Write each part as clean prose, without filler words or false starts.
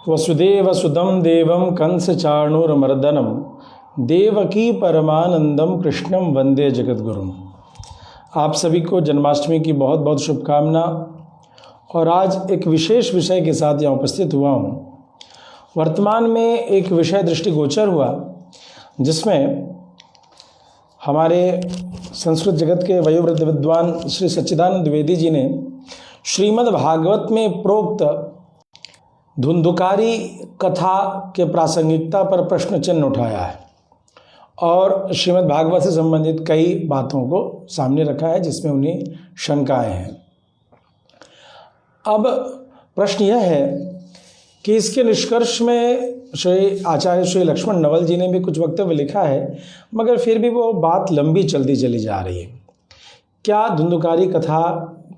वसुदेवसुतं देवं कंसचाणूरमर्दनं देवकी परमानंदम कृष्णम वंदे जगद्गुरुम। आप सभी को जन्माष्टमी की बहुत बहुत शुभकामना। और आज एक विशेष विषय के साथ यहाँ उपस्थित हुआ हूँ। वर्तमान में एक विषय दृष्टिगोचर हुआ जिसमें हमारे संस्कृत जगत के वयोवृद्ध विद्वान श्री सच्चिदानंद द्विवेदी जी ने श्रीमद् भागवत में प्रोक्त धुंधुकारी कथा के प्रासंगिकता पर प्रश्न चिन्ह उठाया है और श्रीमद् भागवत से संबंधित कई बातों को सामने रखा है जिसमें उन्हें शंकाएं हैं। अब प्रश्न यह है कि इसके निष्कर्ष में श्री आचार्य श्री लक्ष्मण नवल जी ने भी कुछ वक्तव्य लिखा है, मगर फिर भी वो बात लंबी चलती चली जा रही है। क्या धुंधुकारी कथा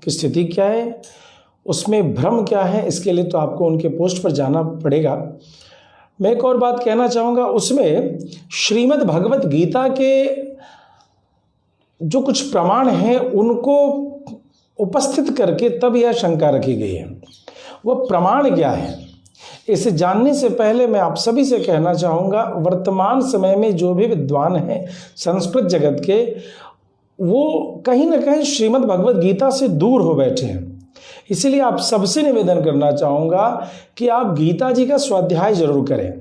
की स्थिति क्या है, उसमें भ्रम क्या है, इसके लिए तो आपको उनके पोस्ट पर जाना पड़ेगा। मैं एक और बात कहना चाहूँगा, उसमें श्रीमद् भगवत गीता के जो कुछ प्रमाण हैं उनको उपस्थित करके तब यह शंका रखी गई है। वो प्रमाण क्या है, इसे जानने से पहले मैं आप सभी से कहना चाहूँगा, वर्तमान समय में जो भी विद्वान हैं संस्कृत जगत के, वो कहीं ना कहीं श्रीमद् भगवत गीता से दूर हो बैठे हैं। इसीलिए आप सबसे निवेदन करना चाहूँगा कि आप गीता जी का स्वाध्याय जरूर करें।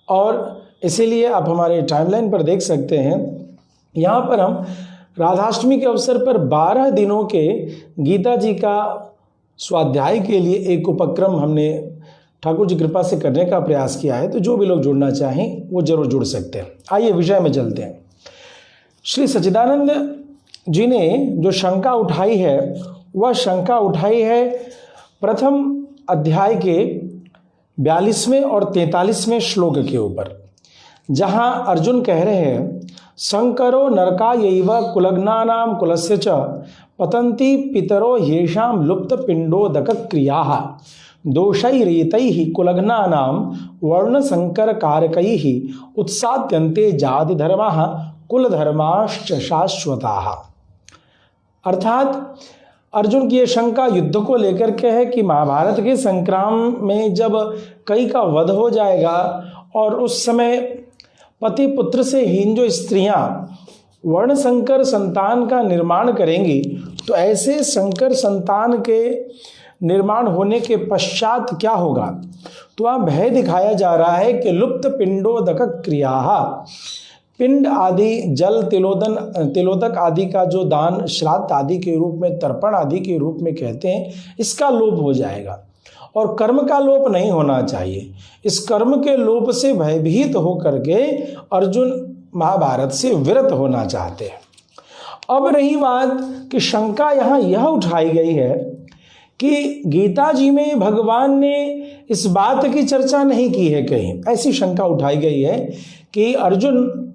और इसीलिए आप हमारे टाइमलाइन पर देख सकते हैं, यहाँ पर हम राधाष्टमी के अवसर पर 12 दिनों के गीता जी का स्वाध्याय के लिए एक उपक्रम हमने ठाकुर जी कृपा से करने का प्रयास किया है। तो जो भी लोग जुड़ना चाहें वो जरूर जुड़ सकते हैं। आइए विषय में चलते हैं। श्री सच्चिदानंद जी ने जो शंका उठाई है वह शंका उठाई है प्रथम अध्याय के 42वें और 43वें श्लोक के ऊपर, जहां अर्जुन कह रहे हैं, शंकरो नरकायैव कुलग्नानां कुलस्य च पतन्ति पितरो येषां लुप्त पिंडोदक क्रियाः दोषैरेतैः कुलग्नानां वर्णसंकरकारकैः उत्साद्यन्ते जातिधर्माः कुलधर्माश्च शाश्वताः। अर्थात अर्जुन की ये शंका युद्ध को लेकर के है कि महाभारत के संग्राम में जब कई का वध हो जाएगा और उस समय पति पुत्र से हीन जो स्त्रियां वर्ण संकर संतान का निर्माण करेंगी, तो ऐसे संकर संतान के निर्माण होने के पश्चात क्या होगा, तो वहाँ भय दिखाया जा रहा है कि लुप्त पिंडोदक क्रिया, पिंड आदि जल तिलोदक आदि का जो दान श्राद्ध आदि के रूप में, तर्पण आदि के रूप में कहते हैं, इसका लोप हो जाएगा और कर्म का लोप नहीं होना चाहिए। इस कर्म के लोप से भयभीत होकर के अर्जुन महाभारत से विरत होना चाहते हैं। अब रही बात कि शंका यहाँ यह उठाई गई है कि गीता जी में भगवान ने इस बात की चर्चा नहीं की है कहीं। ऐसी शंका उठाई गई है कि अर्जुन,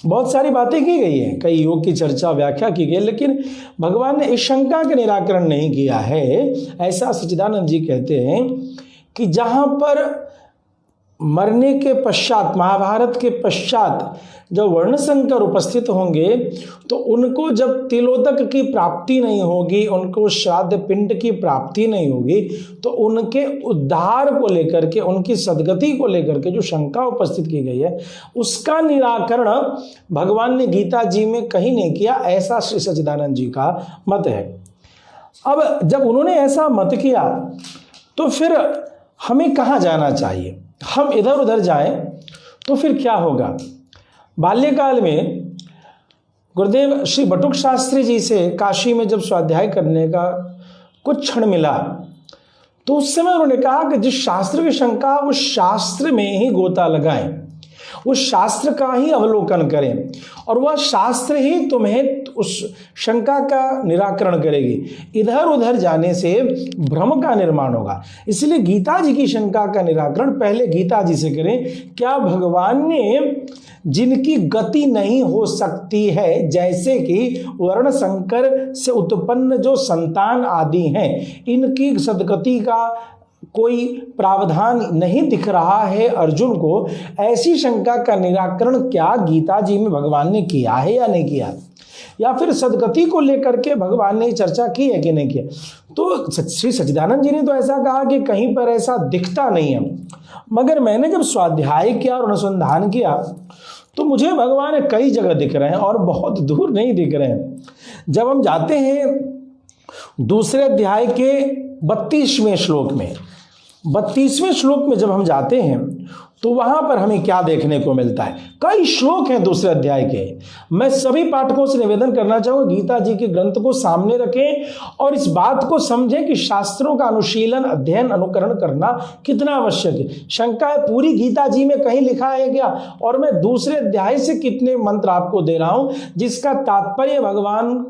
बहुत सारी बातें की गई हैं, कई योग की चर्चा व्याख्या की गई, लेकिन भगवान ने इस शंका का निराकरण नहीं किया है। ऐसा सच्चिदानंद जी कहते हैं कि जहाँ पर मरने के पश्चात, महाभारत के पश्चात जब वर्णसंकर उपस्थित होंगे तो उनको जब तिलोदक की प्राप्ति नहीं होगी, उनको श्राद्ध पिंड की प्राप्ति नहीं होगी, तो उनके उद्धार को लेकर के, उनकी सद्गति को लेकर के जो शंका उपस्थित की गई है उसका निराकरण भगवान ने गीता जी में कहीं नहीं किया। ऐसा श्री सच्चिदानंद जी का मत है। अब जब उन्होंने ऐसा मत किया तो फिर हमें कहाँ जाना चाहिए, हम इधर उधर जाएं तो फिर क्या होगा। बाल्यकाल में गुरुदेव श्री बटुक शास्त्री जी से काशी में जब स्वाध्याय करने का कुछ क्षण मिला तो उस समय उन्होंने कहा कि जिस शास्त्र की शंका उस शास्त्र में ही गोता लगाएं, उस शास्त्र का ही अवलोकन करें और वह शास्त्र ही तुम्हें उस शंका का निराकरण करेगी। इधर उधर जाने से भ्रम का निर्माण होगा। इसलिए गीता जी की शंका का निराकरण पहले गीता जी से करें। क्या भगवान ने जिनकी गति नहीं हो सकती है, जैसे कि वर्ण संकर से उत्पन्न जो संतान आदि हैं, इनकी सदगति का कोई प्रावधान नहीं दिख रहा है अर्जुन को, ऐसी शंका का निराकरण क्या गीता जी में भगवान ने किया है या नहीं किया। या फिर सदगति को लेकर के भगवान ने चर्चा की है कि नहीं की? तो श्री सच्चिदानंद जी ने तो ऐसा कहा कि कहीं पर ऐसा दिखता नहीं है, मगर मैंने जब स्वाध्याय किया और अनुसंधान किया तो मुझे भगवान कई जगह दिख रहे हैं और बहुत दूर नहीं दिख रहे हैं। जब हम जाते हैं दूसरे अध्याय के 32वें श्लोक में, 32वें श्लोक में जब हम जाते हैं तो वहां पर हमें क्या देखने को मिलता है? कई श्लोक हैं दूसरे अध्याय के। मैं सभी पाठकों से निवेदन करना चाहूंगा गीता जी के ग्रंथ को सामने रखें और इस बात को समझें कि शास्त्रों का अनुशीलन, अध्ययन, अनुकरण करना कितना आवश्यक है। शंका है पूरी गीता जी में कहीं लिखा है क्या? और मैं दूसरे अध्याय से कितने मंत्र आपको दे रहा हूं जिसका तात्पर्य भगवान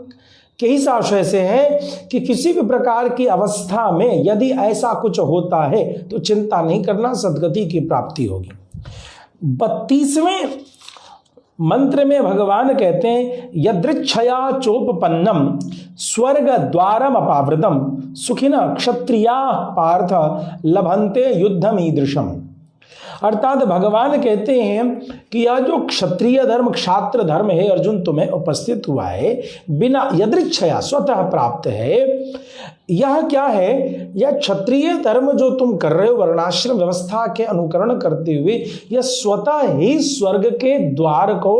के इस आशय से है कि किसी भी प्रकार की अवस्था में यदि ऐसा कुछ होता है तो चिंता नहीं करना, सद्गति की प्राप्ति होगी। 32वें मंत्र में भगवान कहते हैं यदृच्छया चोपपन्नम स्वर्ग द्वारम अपावृतम सुखिना क्षत्रिया पार्थ लभन्ते युद्धम ईदृशम। अर्थात भगवान कहते हैं कि यह जो क्षत्रिय धर्म, क्षात्र धर्म है अर्जुन तुम्हें उपस्थित हुआ है, बिना यदृच्छया स्वतः प्राप्त है। यह क्या है? यह क्षत्रिय धर्म जो तुम कर रहे हो वर्णाश्रम व्यवस्था के अनुकरण करते हुए, यह स्वतः ही स्वर्ग के द्वार को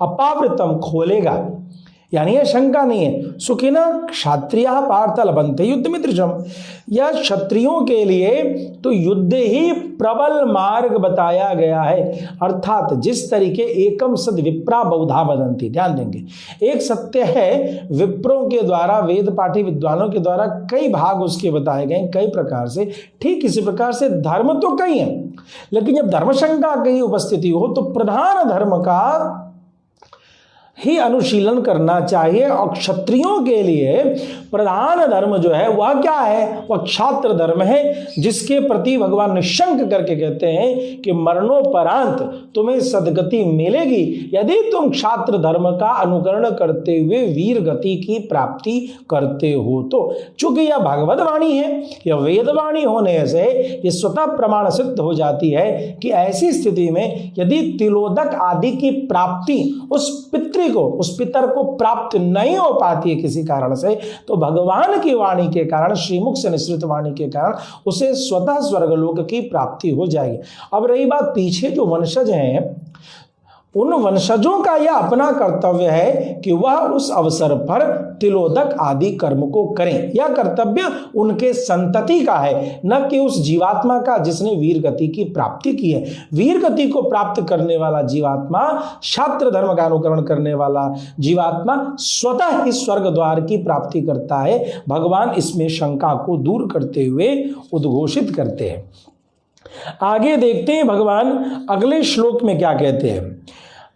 अपावृतम खोलेगा, यानी यह शंका नहीं है। सुखिना क्षत्रिया पार्थ लभन्ते युद्ध मित्रजम, यह क्षत्रियों के लिए तो युद्ध ही प्रबल मार्ग बताया गया है। अर्थात जिस तरीके एकम सद विप्रा बहुधा वदंती, ध्यान देंगे, एक सत्य है विप्रों के द्वारा, वेद पाठी विद्वानों के द्वारा कई भाग उसके बताए गए कई प्रकार से। ठीक इसी प्रकार से धर्म तो कई हैं, लेकिन जब धर्मशंका की उपस्थिति हो तो प्रधान धर्म का ही अनुशीलन करना चाहिए। और क्षत्रियों के लिए प्रधान धर्म जो है वह क्या है? वह क्षात्र धर्म है, जिसके प्रति भगवान निशंक करके कहते हैं कि मरणोपरांत तुम्हें सद्गति मिलेगी यदि तुम क्षात्र धर्म का अनुकरण करते हुए वीर गति की प्राप्ति करते हो। तो चूंकि यह भगवत वाणी है, यह वेदवाणी होने से यह स्वतः प्रमाण सिद्ध हो जाती है कि ऐसी स्थिति में यदि तिलोदक आदि की प्राप्ति उस पितृ को, उस पितर को प्राप्त नहीं हो पाती है किसी कारण से, तो भगवान की वाणी के कारण, श्रीमुख से निश्रित वाणी के कारण उसे स्वतः स्वर्गलोक की प्राप्ति हो जाएगी। अब रही बात पीछे जो वंशज हैं, उन वंशजों का यह अपना कर्तव्य है कि वह उस अवसर पर तिलोदक आदि कर्म को करें। यह कर्तव्य उनके संतति का है, न कि उस जीवात्मा का जिसने वीर गति की प्राप्ति की है। वीर गति को प्राप्त करने वाला जीवात्मा, क्षात्र धर्म का अनुकरण करने वाला जीवात्मा स्वतः ही स्वर्ग द्वार की प्राप्ति करता है। भगवान इसमें शंका को दूर करते हुए उद्घोषित करते हैं। आगे देखते हैं भगवान अगले श्लोक में क्या कहते हैं।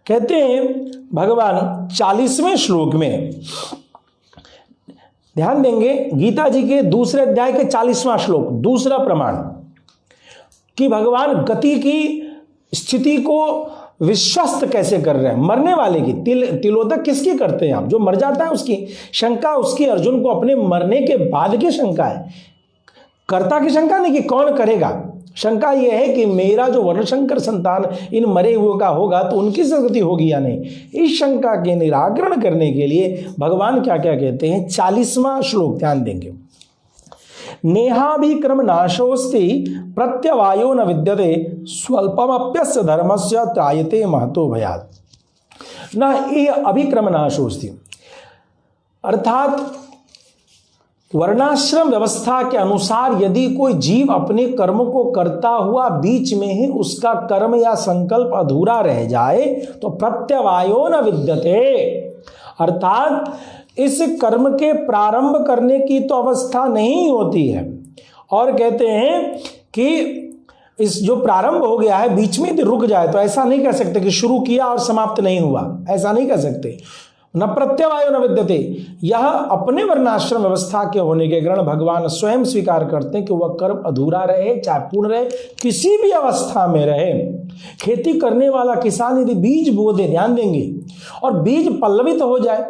कहते हैं भगवान 40वें श्लोक में, ध्यान देंगे गीता जी के दूसरे अध्याय के 40वां श्लोक, दूसरा प्रमाण कि भगवान गति की स्थिति को विश्वस्त कैसे कर रहे हैं। मरने वाले की तिलोदक किसकी करते हैं आप? जो मर जाता है उसकी शंका, उसकी अर्जुन को अपने मरने के बाद की शंका है, कर्ता की शंका नहीं कि कौन करेगा। शंका यह है कि मेरा जो वर्णशंकर संतान इन मरे हुए का होगा तो उनकी सद्गति होगी या नहीं। इस शंका के निराकरण करने के लिए भगवान क्या क्या कहते हैं। 40वां श्लोक ध्यान देंगे। नेहाभिक्रम नाशोस्ति प्रत्यवायो न विद्यते स्वल्पमप्यस्य धर्मस्य त्रायते महतो भयात्। न ये अभिक्रम नाशोस्ति, अर्थात वर्णाश्रम व्यवस्था के अनुसार यदि कोई जीव अपने कर्म को करता हुआ बीच में ही उसका कर्म या संकल्प अधूरा रह जाए तो प्रत्यवायो न विद्यते, अर्थात इस कर्म के प्रारंभ करने की तो अवस्था नहीं होती है। और कहते हैं कि इस जो प्रारंभ हो गया है बीच में रुक जाए तो ऐसा नहीं कह सकते कि शुरू किया और समाप्त नहीं हुआ, ऐसा नहीं कह सकते। न प्रत्यवायो न विद्यते, यह अपने वर्णाश्रम व्यवस्था के होने के कारण भगवान स्वयं स्वीकार करते हैं कि वह कर्म अधूरा रहे चाहे पूर्ण रहे, किसी भी अवस्था में रहे। खेती करने वाला किसान यदि बीज बो दे, ध्यान देंगे, और बीज पल्लवित हो जाए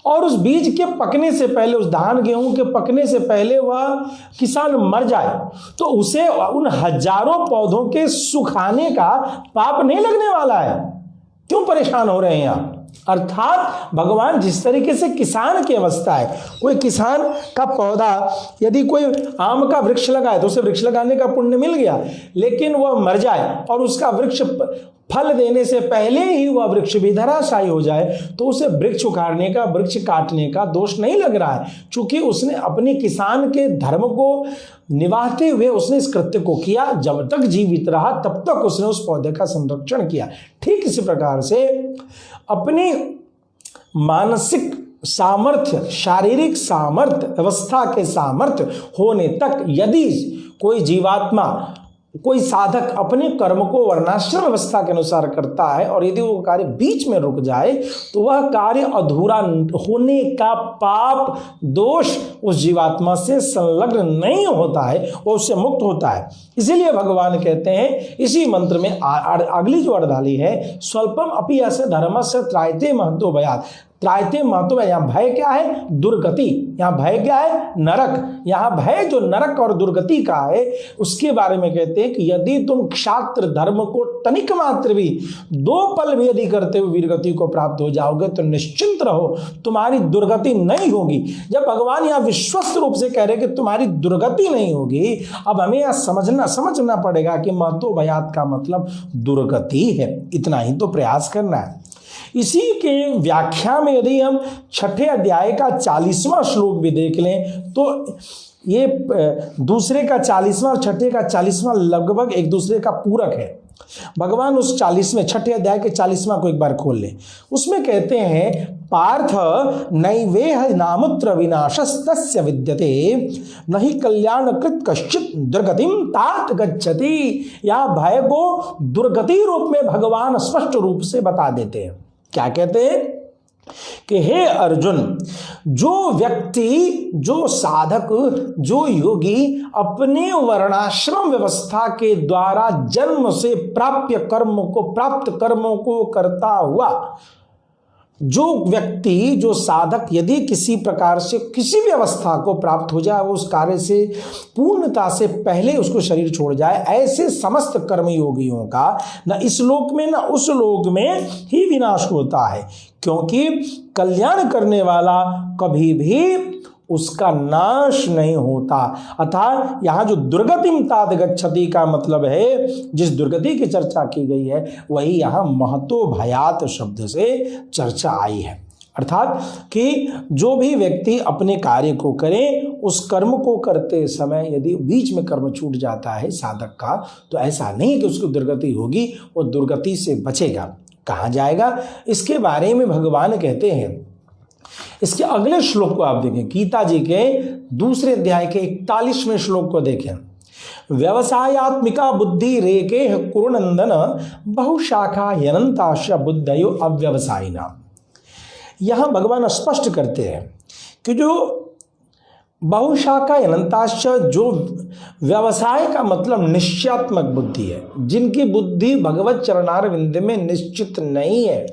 और उस बीज के पकने से पहले, उस धान गेहूं के पकने से पहले वह किसान मर जाए तो उसे उन हजारों पौधों के सुखाने का पाप नहीं लगने वाला है। क्यों परेशान हो रहे हैं आप? अर्थात भगवान जिस तरीके से किसान की अवस्था है, कोई किसान का पौधा यदि कोई आम का वृक्ष लगाए तो उसे वृक्ष लगाने का पुण्य मिल गया, लेकिन वह मर जाए और उसका वृक्ष फल देने से पहले ही वह वृक्ष भी धराशायी हो जाए तो उसे वृक्ष उखाड़ने का, वृक्ष काटने का दोष नहीं लग रहा है, क्योंकि उसने अपने किसान के धर्म को निभाते हुए उसने इस कृत्य को किया। जब तक जीवित रहा तब तक उसने उस पौधे का संरक्षण किया। ठीक इसी प्रकार से अपनी मानसिक सामर्थ्य, शारीरिक सामर्थ्य, अवस्था के सामर्थ्य होने तक यदि कोई जीवात्मा, कोई साधक अपने कर्म को वर्णाश्रम अवस्था के अनुसार करता है और यदि वो कार्य बीच में रुक जाए तो वह कार्य अधूरा होने का पाप दोष उस जीवात्मा से संलग्न नहीं होता है, वो उससे मुक्त होता है। इसीलिए भगवान कहते हैं इसी मंत्र में अगली जो अर्धाली है, स्वल्पम अपि अस्य धर्मस्य त्रायते महतो भयात्। त्रायते महतो, यहाँ भय क्या है? दुर्गति। यहाँ भय क्या है? नरक। यहाँ भय जो नरक और दुर्गति का है उसके बारे में कहते हैं कि यदि तुम क्षात्र धर्म को तनिक मात्र भी, 2 पल भी यदि करते हुए वीरगति को प्राप्त हो जाओगे तो निश्चिंत रहो, तुम्हारी दुर्गति नहीं होगी। जब भगवान यहाँ विश्वस्त रूप से कह रहे कि तुम्हारी दुर्गति नहीं होगी, अब हमें यहाँ समझना पड़ेगा कि महतो भयात् का मतलब दुर्गति है। इतना ही तो प्रयास करना है। इसी के व्याख्या में यदि हम 6ठे अध्याय का 40वां श्लोक भी देख लें तो ये दूसरे का 40वां और 6ठे का 40वां लगभग एक दूसरे का पूरक है। भगवान उस 40वें 6ठे अध्याय के 40वां को एक बार खोल ले। उसमें कहते हैं, पार्थ नैवेह नामुत्र विनाशस्तस्य विद्यते नहि कल्याणकृत कश्चित दुर्गतिम तात गच्छति। या भय को दुर्गति रूप में भगवान स्पष्ट रूप से बता देते हैं। क्या कहते हैं कि हे अर्जुन, जो व्यक्ति, जो साधक, जो योगी अपने वर्णाश्रम व्यवस्था के द्वारा जन्म से प्राप्त कर्मों को करता हुआ, जो व्यक्ति, जो साधक यदि किसी प्रकार से किसी भी अवस्था को प्राप्त हो जाए, वो उस कार्य से पूर्णता से पहले उसको शरीर छोड़ जाए, ऐसे समस्त कर्मयोगियों का न इस लोक में न उस लोक में ही विनाश होता है, क्योंकि कल्याण करने वाला कभी भी उसका नाश नहीं होता। अतः यहाँ जो दुर्गतिम तात गच्छति का मतलब है, जिस दुर्गति की चर्चा की गई है वही यहाँ महतो भयात् शब्द से चर्चा आई है। अर्थात कि जो भी व्यक्ति अपने कार्य को करे, उस कर्म को करते समय यदि बीच में कर्म छूट जाता है साधक का, तो ऐसा नहीं कि उसको दुर्गति होगी, वो दुर्गति से बचेगा। कहाँ जाएगा? इसके बारे में भगवान कहते हैं। इसके अगले श्लोक को आप देखें, गीता जी के दूसरे अध्याय के 41वें श्लोक को देखें। व्यवसायात्मिका बुद्धि रेके कुरुनंदन बहुशाखा यनंताश बुद्धयो अव्यवसायिना। यहां भगवान स्पष्ट करते हैं कि जो बहुशाखा अनंताश्च, जो व्यवसाय का मतलब निश्चयात्मक बुद्धि है, जिनकी बुद्धि भगवत चरणारविंद में निश्चित नहीं है,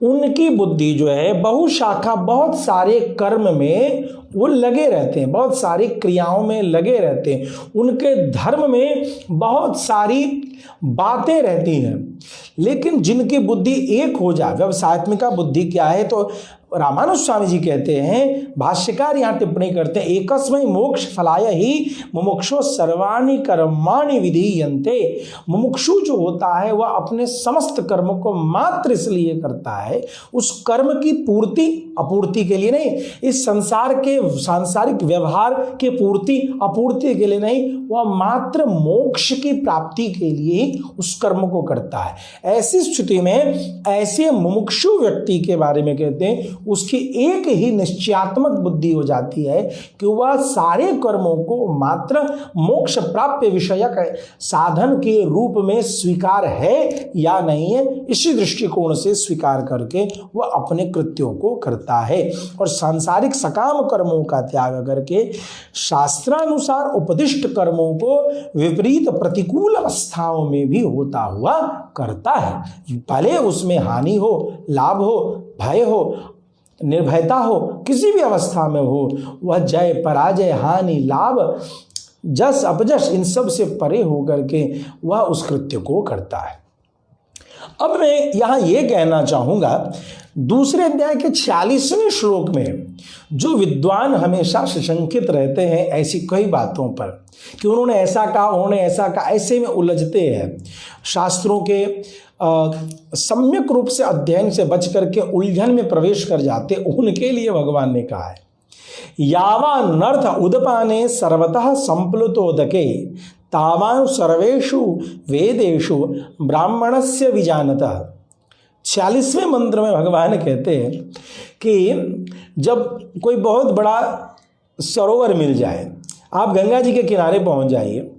उनकी बुद्धि जो है बहुशाखा, बहुत सारे कर्म में वो लगे रहते हैं, बहुत सारी क्रियाओं में लगे रहते हैं, उनके धर्म में बहुत सारी बातें रहती हैं। लेकिन जिनकी बुद्धि एक हो जाए, व्यवसायत्मिका बुद्धि क्या है, तो रामानुज स्वामी जी कहते हैं, भाष्यकार यहाँ टिप्पणी करते हैं, एकस्मै मोक्ष फलाय ही मुमुक्षु सर्वाणि कर्माणि विधीयन्ते। मुमुक्षु जो होता है वह अपने समस्त कर्म को मात्र इसलिए करता है, उस कर्म की पूर्ति अपूर्ति के लिए नहीं, इस संसार के सांसारिक व्यवहार के पूर्ति अपूर्ति के लिए नहीं, वह मात्र मोक्ष की प्राप्ति के लिए उस कर्म को करता है। ऐसी स्थिति में ऐसे मुमुक्षु व्यक्ति के बारे में कहते हैं, उसकी एक ही निश्चयात्मक बुद्धि हो जाती है कि वह सारे कर्मों को मात्र मोक्ष प्राप्य विषयक साधन के रूप में स्वीकार है या नहीं है, इसी दृष्टिकोण से स्वीकार करके वह अपने कृत्यों को करता है। और सांसारिक सकाम कर्मों का त्याग करके शास्त्रानुसार उपदिष्ट कर्मों को विपरीत प्रतिकूल अवस्थाओं में भी होता हुआ करता है। भले उसमें हानि हो, लाभ हो, भय हो, निर्भयता हो, किसी भी अवस्था में हो, वह जय पराजय, हानि लाभ, जस अपजस, इन सब से परे होकर के वह उस कृत्य को करता है। अब मैं यहां यह कहना चाहूंगा, दूसरे अध्याय के 46वें श्लोक में जो विद्वान हमेशा सशंकित रहते हैं ऐसी कई बातों पर कि उन्होंने ऐसा कहा, उन्होंने ऐसा कहा, ऐसे में उलझते हैं, शास्त्रों के सम्यक रूप से अध्ययन से बच करके उलझन में प्रवेश कर जाते, उनके लिए भगवान ने कहा है यावान नर्थ उदपाने सर्वतः संप्लुतोदके तावान सर्वेषु वेदेषु ब्राह्मणस्य विजानतः। 46वें मंत्र में भगवान कहते हैं कि जब कोई बहुत बड़ा सरोवर मिल जाए, आप गंगा जी के किनारे पहुंच जाइए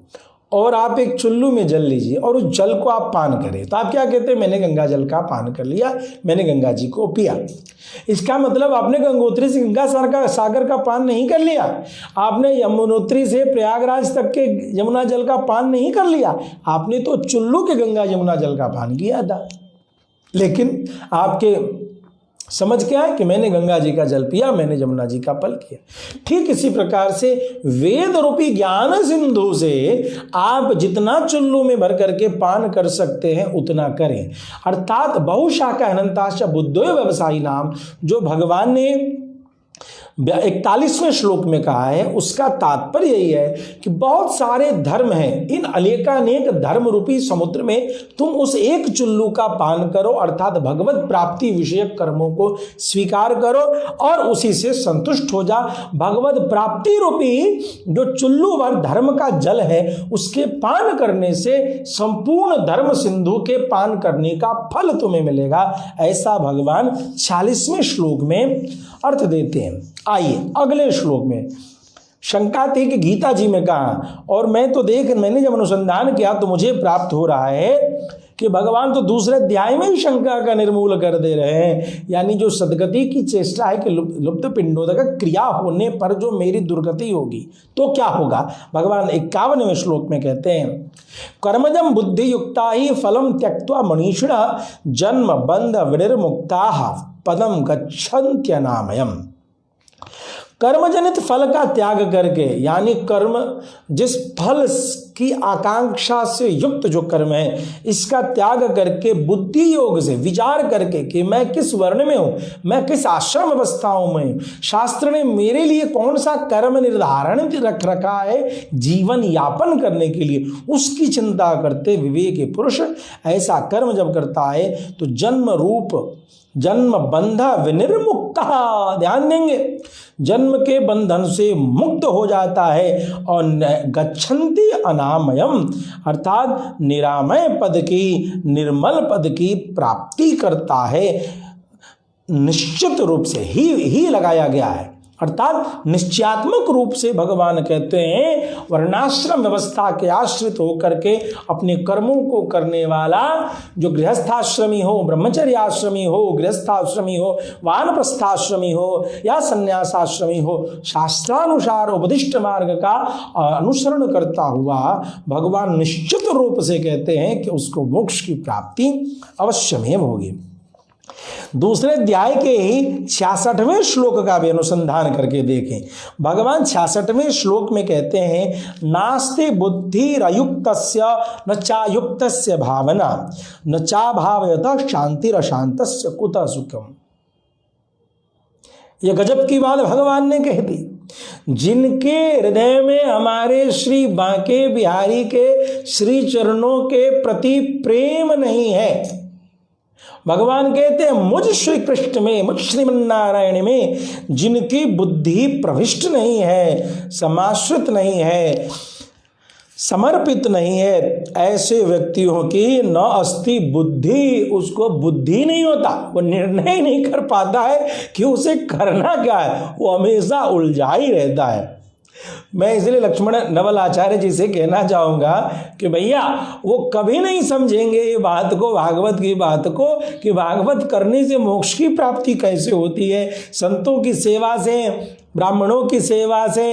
और आप एक चुल्लू में जल लीजिए और उस जल को आप पान करें, तो आप क्या कहते हैं? मैंने गंगा जल का पान कर लिया, मैंने गंगा जी को पिया। इसका मतलब आपने गंगोत्री से गंगा सागर का पान नहीं कर लिया, आपने यमुनोत्री से प्रयागराज तक के यमुना जल का पान नहीं कर लिया, आपने तो चुल्लू के गंगा यमुना जल का पान किया था। लेकिन आपके समझ क्या है कि मैंने गंगा जी का जल पिया, मैंने यमुना जी का पल किया। ठीक इसी प्रकार से वेद रूपी ज्ञान सिंधु से आप जितना चुल्लू में भर करके पान कर सकते हैं उतना करें। अर्थात बहुशाखा अनंताश्च बुद्धो व्यवसायी नाम, जो भगवान ने 41वें श्लोक में कहा है, उसका तात्पर्य यही है कि बहुत सारे धर्म हैं, इन अनेकानेक धर्म रूपी समुद्र में तुम उस एक चुल्लू का पान करो, अर्थात भगवत प्राप्ति विषयक कर्मों को स्वीकार करो और उसी से संतुष्ट हो जा। भगवत प्राप्ति रूपी जो चुल्लू भर धर्म का जल है उसके पान करने से संपूर्ण धर्म सिंधु के पान करने का फल तुम्हें मिलेगा, ऐसा भगवान 46वें श्लोक में अर्थ देते हैं। आइए अगले श्लोक में शंका थी कि गीता जी में कहा, और मैंने जब अनुसंधान किया तो मुझे प्राप्त हो रहा है कि भगवान तो दूसरे अध्याय में ही शंका का निर्मूल कर दे रहे हैं। यानी जो सदगति की चेष्टा है कि लुप्त पिंडोदक क्रिया होने पर जो मेरी दुर्गति होगी तो क्या होगा, भगवान 51वें श्लोक में कहते हैं कर्मजम बुद्धि युक्ता ही फलम त्यक्त्वा मनीषिणा जन्म बंध विनिर्मुक्ता पदम गच्छन्त्यनामयम्। कर्मजनित फल का त्याग करके, यानी कर्म जिस फल की आकांक्षा से युक्त जो कर्म है इसका त्याग करके बुद्धि योग से विचार करके कि मैं किस वर्ण में हूं, मैं किस आश्रम अवस्थाओं में हूं, शास्त्र ने मेरे लिए कौन सा कर्म निर्धारण रख रखा है जीवन यापन करने के लिए, उसकी चिंता करते विवेकी पुरुष ऐसा कर्म जब करता है तो जन्म बंध विनिर्मुक्ता, ध्यान देंगे, जन्म के बंधन से मुक्त हो जाता है और गच्छन्ति अनामयम, अर्थात निरामय पद की, निर्मल पद की प्राप्ति करता है। निश्चित रूप से ही लगाया गया है, अर्थात निश्चयात्मक रूप से भगवान कहते हैं वर्णाश्रम व्यवस्था के आश्रित होकर के अपने कर्मों को करने वाला जो गृहस्थाश्रमी हो, ब्रह्मचर्याश्रमी हो, गृहस्थाश्रमी हो, वानप्रस्थाश्रमी हो या संन्यासाश्रमी हो, शास्त्रानुसार उपदिष्ट मार्ग का अनुसरण करता हुआ भगवान निश्चित रूप से कहते हैं कि उसको मोक्ष की प्राप्ति अवश्यमेव होगी। दूसरे अध्याय के ही 66वें श्लोक का भी अनुसंधान करके देखें, भगवान 66वें श्लोक में कहते हैं नास्ति बुद्धिरयुक्तस्य न चायुक्तस्य भावना न चाभावयतः शांतिरशांतस्य कुतः सुखम। यह गजब की बात भगवान ने कह दी। जिनके हृदय में हमारे श्री बांके बिहारी के श्री चरणों के प्रति प्रेम नहीं है, भगवान कहते हैं मुझ श्री कृष्ण में, मुझ श्रीमन्नारायण में जिनकी बुद्धि प्रविष्ट नहीं है, समाश्रित नहीं है, समर्पित नहीं है, ऐसे व्यक्तियों की न अस्ति बुद्धि, उसको बुद्धि नहीं होता, वो निर्णय नहीं कर पाता है कि उसे करना क्या है, वो हमेशा उलझा ही रहता है। मैं इसलिए लक्ष्मण नवल आचार्य जी से कहना चाहूँगा कि भैया वो कभी नहीं समझेंगे ये बात को, भागवत की बात को, कि भागवत करने से मोक्ष की प्राप्ति कैसे होती है, संतों की सेवा से, ब्राह्मणों की सेवा से,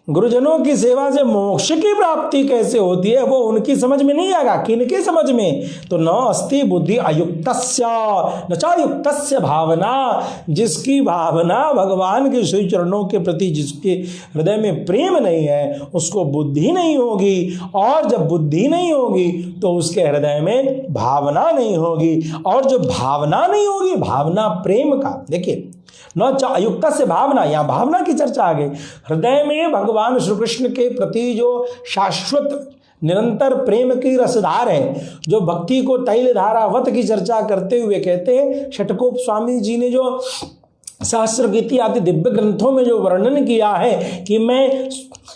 गुरुजनों की सेवा से मोक्ष की प्राप्ति कैसे होती है, वो उनकी समझ में नहीं आएगा। किनके समझ में? तो न अस्ति बुद्धि अयुक्तस्य न चायुक्तस्य भावना, जिसकी भावना भगवान के श्री चरणों के प्रति जिसके हृदय में प्रेम नहीं है उसको बुद्धि नहीं होगी, और जब बुद्धि नहीं होगी तो उसके हृदय में भावना नहीं होगी, और जो भावना नहीं होगी, भावना प्रेम का, देखिए न अयुक्त से भावना, यहां भावना की चर्चा आ गई। हृदय में भगवान श्री कृष्ण के प्रति जो शाश्वत निरंतर प्रेम की रसधार है, जो भक्ति को तैल धारावत की चर्चा करते हुए कहते हैं, षटकोप स्वामी जी ने जो शास्त्र गीति आदि दिव्य ग्रंथों में जो वर्णन किया है कि मैं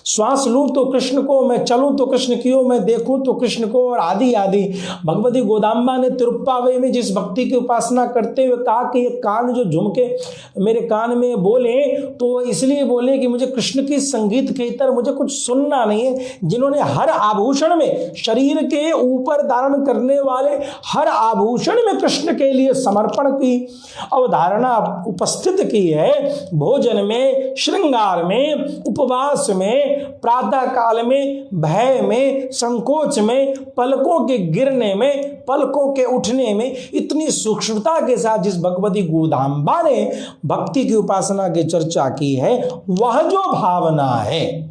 श्वास लूं तो कृष्ण को, मैं चलूं तो कृष्ण की, मैं देखूं तो कृष्ण को, और आदि आदि। भगवती गोदाम्बा ने तिरुप्पावई में जिस भक्ति की उपासना करते हुए कहा कि ये कान जो झुमके मेरे कान में बोले, तो इसलिए बोले कि मुझे कृष्ण की संगीत के इतर मुझे कुछ सुनना नहीं है। जिन्होंने हर आभूषण में, शरीर के ऊपर धारण करने वाले हर आभूषण में कृष्ण के लिए समर्पण की अवधारणा उपस्थित की है, भोजन में, श्रृंगार में, उपवास में, प्रातः काल में, भय में, संकोच में, पलकों के गिरने में, पलकों के उठने में, इतनी सूक्ष्मता के साथ जिस भगवती गोदाम्बा ने भक्ति की उपासना की चर्चा की है, वह जो भावना है,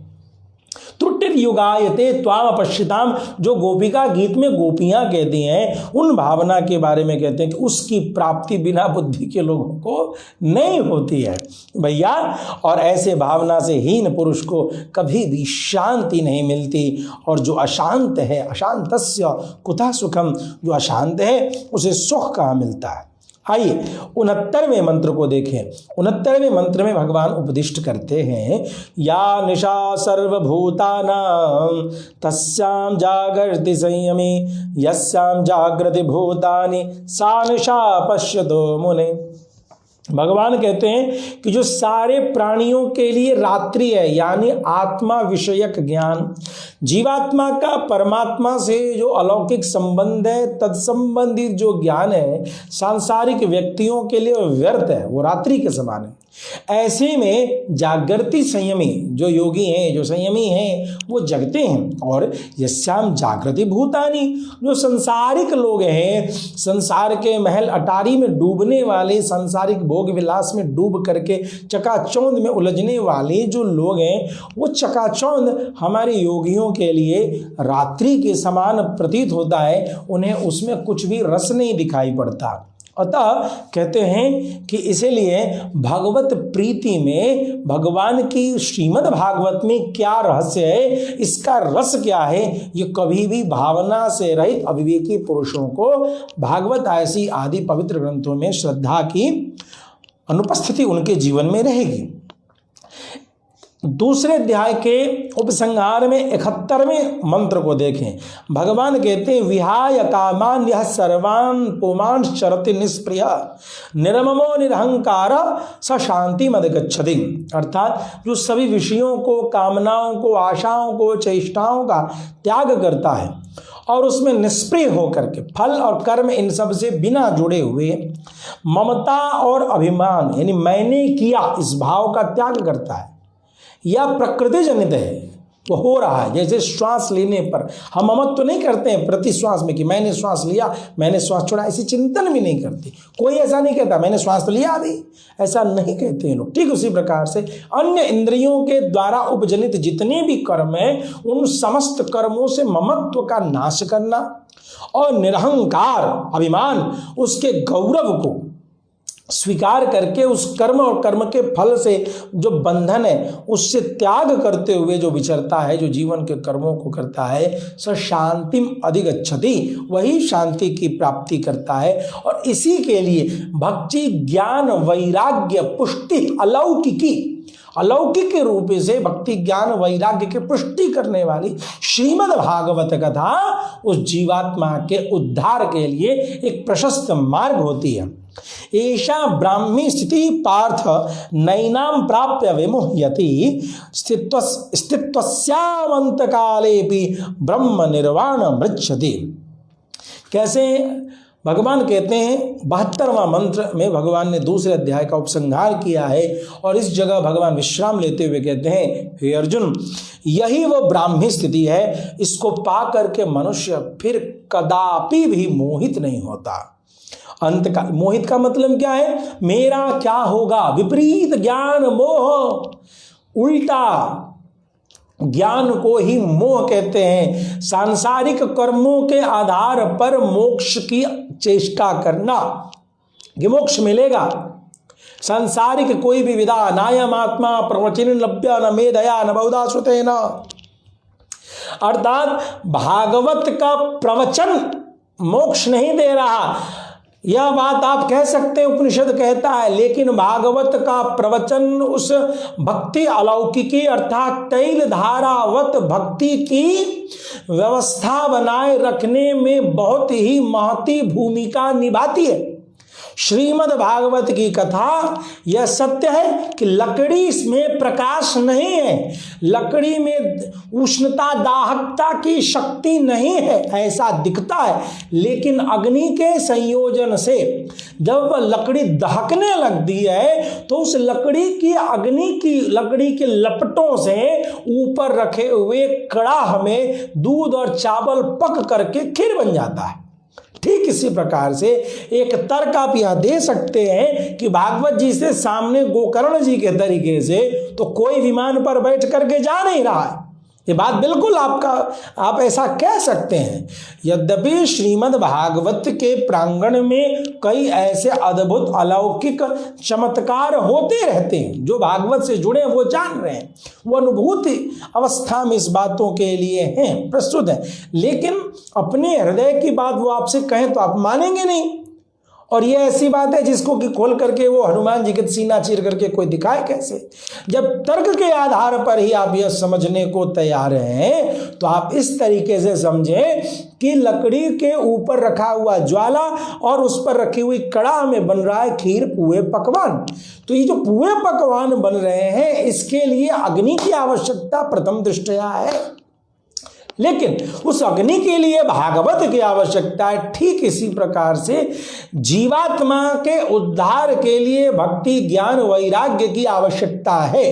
त्रुटिर युगायते त्वाम पश्चिताम, जो गोपिका गीत में गोपियां कहती हैं, उन भावना के बारे में कहते हैं कि उसकी प्राप्ति बिना बुद्धि के लोगों को नहीं होती है भैया। और ऐसे भावना से हीन पुरुष को कभी भी शांति नहीं मिलती, और जो अशांत है, अशांतस्य कुतः सुखम, जो अशांत है उसे सुख कहाँ मिलता है। आइए 69वें मंत्र को देखें। 69वें मंत्र में भगवान उपदिष्ट करते हैं, या निशा सर्वभूतानां तस्यां जागर्ति संयमी यस्यां जागृति भूतानि सा निशा पश्यतो मुने। भगवान कहते हैं कि जो सारे प्राणियों के लिए रात्रि है, यानी आत्मा विषयक ज्ञान, जीवात्मा का परमात्मा से जो अलौकिक संबंध है, तत्संबंधित जो ज्ञान है सांसारिक व्यक्तियों के लिए व्यर्थ है, वो रात्रि के समान है। ऐसे में जागृति संयमी, जो योगी हैं, जो संयमी हैं, वो जगते हैं। और यस्याम जागृति भूतानि, जो संसारिक लोग हैं, संसार के महल अटारी में डूबने वाले, सांसारिक भोग विलास में डूब करके चकाचौंध में उलझने वाले जो लोग हैं, वो चकाचौंध हमारे योगियों के लिए रात्रि के समान प्रतीत होता है, उन्हें उसमें कुछ भी रस नहीं दिखाई पड़ता। अतः कहते हैं कि इसीलिए भगवत प्रीति में, भगवान की श्रीमद् भागवत में क्या रहस्य है, इसका रस क्या है, ये कभी भी भावना से रहित अविवेकी पुरुषों को भागवत ऐसी आदि पवित्र ग्रंथों में श्रद्धा की अनुपस्थिति उनके जीवन में रहेगी। दूसरे अध्याय के उपसंहार में 71वें मंत्र को देखें। भगवान कहते हैं, विहाय कामान यह सर्वान पुमान शरति निष्प्रिय निर्ममो निरहंकार स शांति मद गच्छति। अर्थात जो सभी विषयों को, कामनाओं को, आशाओं को, चेष्टाओं का त्याग करता है और उसमें निष्प्रिय होकर के फल और कर्म इन सब से बिना जुड़े हुए ममता और अभिमान यानी मैंने किया इस भाव का त्याग करता है, या प्रकृति जनित है, वो हो रहा है। जैसे श्वास लेने पर हम ममत्व तो नहीं करते हैं प्रति श्वास में कि मैंने श्वास लिया, मैंने श्वास छोड़ा, ऐसी चिंतन भी नहीं करते। कोई ऐसा नहीं कहता मैंने श्वास तो लिया अभी, ऐसा नहीं कहते हैं लोग। ठीक उसी प्रकार से अन्य इंद्रियों के द्वारा उपजनित जितने भी कर्म हैं, उन समस्त कर्मों से ममत्व का नाश करना और निरहंकार अभिमान, उसके गौरव को स्वीकार करके उस कर्म और कर्म के फल से जो बंधन है उससे त्याग करते हुए जो विचरता है, जो जीवन के कर्मों को करता है, स शांतिम अधिगच्छति, वही शांति की प्राप्ति करता है। और इसी के लिए भक्ति, ज्ञान, वैराग्य, पुष्टि, अलौकिक रूप से भक्ति, ज्ञान, वैराग्य की पुष्टि करने वाली श्रीमद् भागवत कथा उस जीवात्मा के उद्धार के लिए एक प्रशस्त मार्ग होती है। एषा ब्राह्मी स्थिति पार्थ नैनाम प्राप्य विमुह्यति स्थित्वस्यामंत कालेपि ब्रह्म निर्वाण मृच्छति। कैसे भगवान कहते हैं 72वां मंत्र में भगवान ने दूसरे अध्याय का उपसंहार किया है, और इस जगह भगवान विश्राम लेते हुए कहते हैं, हे अर्जुन, यही वो ब्राह्मी स्थिति है, इसको पा करके मनुष्य फिर कदापि भी मोहित नहीं होता। अंत का मोहित का मतलब क्या है? मेरा क्या होगा, विपरीत ज्ञान मोह, उल्टा ज्ञान को ही मोह कहते हैं। सांसारिक कर्मों के आधार पर मोक्ष की चेष्टा करना, ये मोक्ष मिलेगा। सांसारिक कोई भी विधा नायम आत्मा प्रवचन लभ्य न मेधया न बहुधा श्रुतेन, अर्थात भागवत का प्रवचन मोक्ष नहीं दे रहा, यह बात आप कह सकते हैं, उपनिषद कहता है। लेकिन भागवत का प्रवचन उस भक्ति अलौकिकी अर्थात तैल धारावत भक्ति की व्यवस्था बनाए रखने में बहुत ही महती भूमिका निभाती है। श्रीमद् भागवत की कथा यह सत्य है कि लकड़ी में प्रकाश नहीं है, लकड़ी में उष्णता दाहकता की शक्ति नहीं है, ऐसा दिखता है। लेकिन अग्नि के संयोजन से जब वह लकड़ी दहकने लगती है तो उस लकड़ी की लपटों से ऊपर रखे हुए कड़ाह में दूध और चावल पक करके खीर बन जाता है। ठीक इसी प्रकार से एक तर्क आप यह दे सकते हैं कि भागवत जी से सामने गोकर्ण जी के तरीके से तो कोई विमान पर बैठ करके जा नहीं रहा है। ये बात बिल्कुल आप ऐसा कह सकते हैं। यद्यपि श्रीमद् भागवत के प्रांगण में कई ऐसे अद्भुत अलौकिक चमत्कार होते रहते हैं, जो भागवत से जुड़े वो जान रहे हैं, वो अनुभूति अवस्था में इस बातों के लिए हैं, प्रस्तुत है। लेकिन अपने हृदय की बात वो आपसे कहें तो आप मानेंगे नहीं। और ये ऐसी बात है जिसको कि खोल करके वो हनुमान जी के सीना चीर करके कोई दिखाए कैसे। जब तर्क के आधार पर ही आप यह समझने को तैयार हैं तो आप इस तरीके से समझें कि लकड़ी के ऊपर रखा हुआ ज्वाला और उस पर रखी हुई कड़ा में बन रहा है खीर पुए पकवान। तो ये जो पुए पकवान बन रहे हैं इसके लिए अग्नि की आवश्यकता प्रथम दृष्टया है, लेकिन उस अग्नि के लिए भागवत की आवश्यकता है। ठीक इसी प्रकार से जीवात्मा के उद्धार के लिए भक्ति ज्ञान वैराग्य की आवश्यकता है।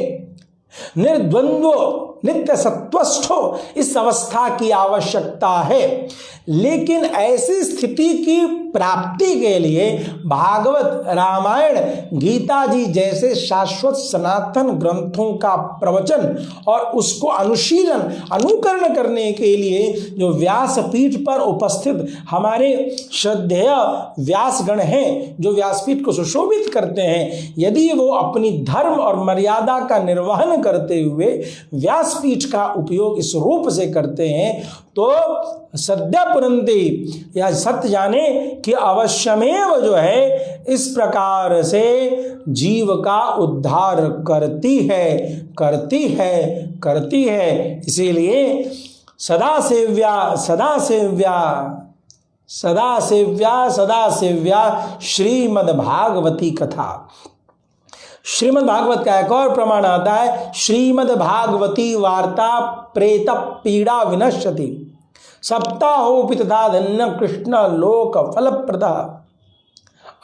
निर्द्वंद्व नित्य सत्वस्थो इस अवस्था की आवश्यकता है। लेकिन ऐसी स्थिति की प्राप्ति के लिए भागवत रामायण गीता जी जैसे शाश्वत सनातन ग्रंथों का प्रवचन और उसको अनुशीलन अनुकरण करने के लिए जो व्यासपीठ पर उपस्थित हमारे श्रद्धेय व्यासगण हैं, जो व्यासपीठ को सुशोभित करते हैं, यदि वो अपनी धर्म और मर्यादा का निर्वहन करते हुए व्यासपीठ का उपयोग इस रूप से करते हैं तो सद्य पुरंती या सत्य जाने कि अवश्यमेव जो है इस प्रकार से जीव का उद्धार करती है। इसीलिए सदा सेव्या श्रीमद् भागवती कथा। श्रीमद् भागवत का एक और प्रमाण आता है, श्रीमद् भागवती वार्ता प्रेत पीड़ा विनश्यति सप्ताहोपि तथा धन्य कृष्ण लोक फलप्रदा।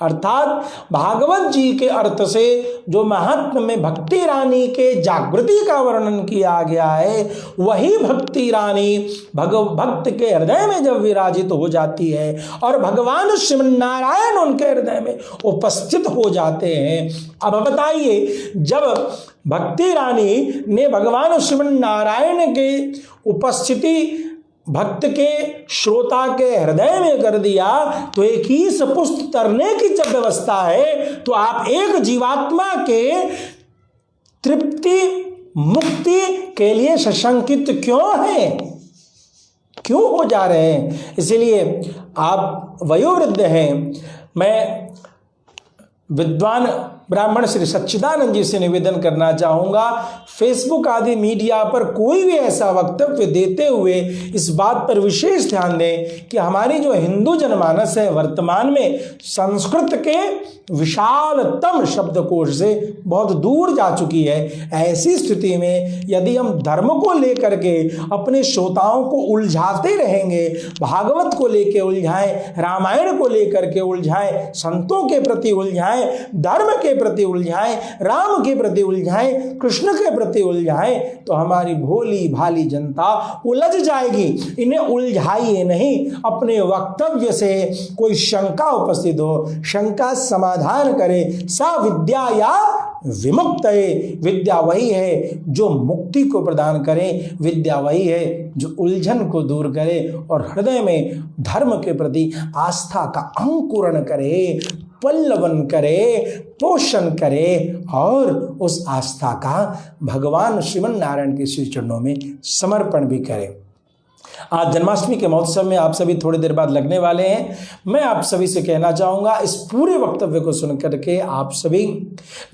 अर्थात भागवत जी के अर्थ से जो महात्म में भक्ति रानी के जागृति का वर्णन किया गया है, वही भक्ति रानी भक्त के हृदय में जब विराजित हो जाती है और भगवान श्रीमन्नारायण उनके हृदय में उपस्थित हो जाते हैं। अब बताइए, जब भक्ति रानी ने भगवान श्रीमन्नारायण के उपस्थिति भक्त के श्रोता के हृदय में कर दिया तो एक ही सपुष्ट तरने की जब व्यवस्था है तो आप एक जीवात्मा के तृप्ति मुक्ति के लिए सशंकित क्यों हैं, क्यों हो जा रहे हैं? इसलिए आप वयोवृद्ध हैं। मैं विद्वान ब्राह्मण श्री सच्चिदानंद जी से निवेदन करना चाहूँगा, फेसबुक आदि मीडिया पर कोई भी ऐसा वक्तव्य देते हुए इस बात पर विशेष ध्यान दें कि हमारी जो हिंदू जनमानस है वर्तमान में संस्कृत के विशालतम शब्दकोश से बहुत दूर जा चुकी है। ऐसी स्थिति में यदि हम धर्म को लेकर के अपने श्रोताओं को उलझाते रहेंगे, भागवत को लेकर उलझाएं, रामायण को लेकर के उलझाएं, संतों के प्रति उलझाएं, धर्म के प्रति उलझाएं, राम के प्रति उलझाएं, कृष्ण के प्रति उलझाएं, तो हमारी भोली भाली जनता उलझ जाएगी। इन्हें उलझाइए नहीं, अपने वक्तव्य से कोई शंका उपस्थित हो, शंका समाधान करे। सा विद्या या विमुक्तये, विद्या वही है जो मुक्ति को प्रदान करे, विद्या वही है जो उलझन को दूर करे और हृदय में धर्म के प्रति आस्था का अंकुरण करे, पल्लवन करे, पोषण करे और उस आस्था का भगवान श्रीमन नारायण के श्री चरणों में समर्पण भी करे। आज जन्माष्टमी के महोत्सव में आप सभी थोड़ी देर बाद लगने वाले हैं। मैं आप सभी से कहना चाहूँगा, इस पूरे वक्तव्य को सुन करके आप सभी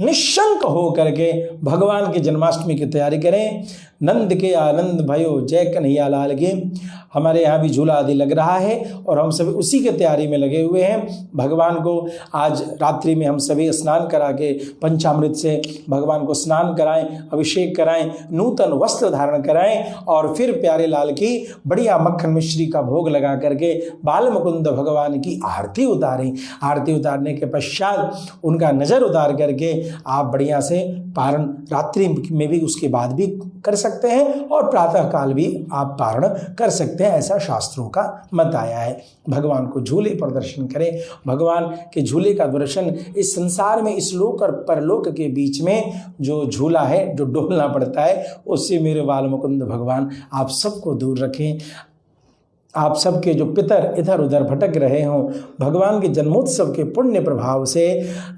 निशंक हो करके भगवान की जन्माष्टमी की तैयारी करें। नंद के आनंद भयो जय कन्हैया लाल की। हमारे यहाँ भी झूला आदि लग रहा है और हम सभी उसी के तैयारी में लगे हुए हैं। भगवान को आज रात्रि में हम सभी स्नान करा के पंचामृत से भगवान को स्नान कराएं, अभिषेक कराएं, नूतन वस्त्र धारण कराएं और फिर प्यारे लाल की बढ़िया मक्खन मिश्री का भोग लगा करके बाल मुकुंद भगवान की आरती उतारें। आरती उतारने के पश्चात उनका नज़र उतार करके आप बढ़िया से पारण रात्रि में भी उसके बाद भी कर सकते हैं और प्रातः काल भी आप पारण कर सकते हैं, ऐसा शास्त्रों का मत आया है। भगवान को झूले पर दर्शन करें। भगवान के झूले का दर्शन इस संसार में, इस लोक और परलोक के बीच में जो झूला है, जो डोलना पड़ता है, उससे मेरे बाल मुकुंद भगवान आप सबको दूर रखें। आप सबके जो पितर इधर उधर भटक रहे हों, भगवान के जन्मोत्सव के पुण्य प्रभाव से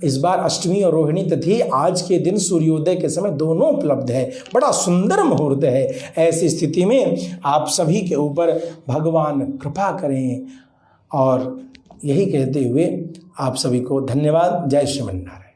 इस बार अष्टमी और रोहिणी तिथि आज के दिन सूर्योदय के समय दोनों उपलब्ध है। बड़ा सुंदर मुहूर्त है। ऐसी स्थिति में आप सभी के ऊपर भगवान कृपा करें और यही कहते हुए आप सभी को धन्यवाद। जय श्रीमन नारायण।